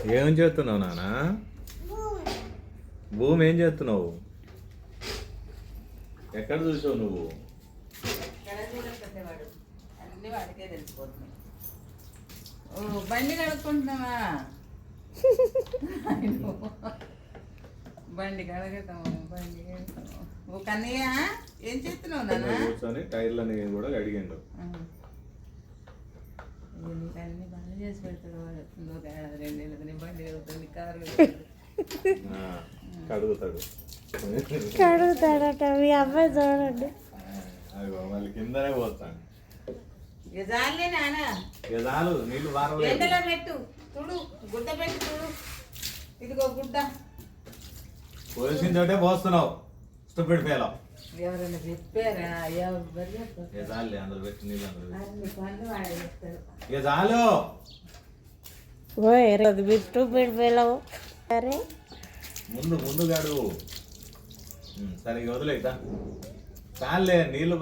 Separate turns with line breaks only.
ఏం చేస్తున్నావు నాన్న? భూమి ఏం చేస్తున్నావు? ఎక్కడ చూసావు నువ్వు?
అన్ని వాడికే తెలిసిపోతున్నాయి. ఓ బండి కడుక్కుంటున్నావా? బండి కడగతాము, బండి కడతాము. ఓ కన్నయ్య ఏం చేస్తున్నావు నాన్న?
కూర్చొని టైర్లని కూడా కడిగిండు.
నీకు అన్ని పనులు చేసి పెడతాడు వాడు. ఇంకొక 2 ఏళ్ళకి బండి కడుగుతుంది, కారు
కడుగుతాడు.
కడుగుతాడట మీ అబ్బాయి చూడండి.
మళ్ళీ కిందనే పోతాను.
ఇక చాలే నాన్న,
ఇక చాలు, నీళ్ళు వారం
ఎండలో పెట్టు, చూడు గుడ్డ పెట్టు, చూడు ఇదిగో గుడ్డ.
పోసిన చోటే పోస్తున్నావు, స్టూపిడ్ ఫెలో.
ఎవరైనా చెప్పారా? ఎవరు చెప్పారు?
ఇక చాలే, అందులో పెట్టి నీళ్ళు అందులో పెట్టి.
అన్ని పనులు వాడే చెప్తారు.
ఇక చాలు.
ఓ రోజు బిట్టు పిడిపోయావు. సరే
ముందు గడువు. సరే ఇక వదిలేదా? చాలే, నీళ్ళు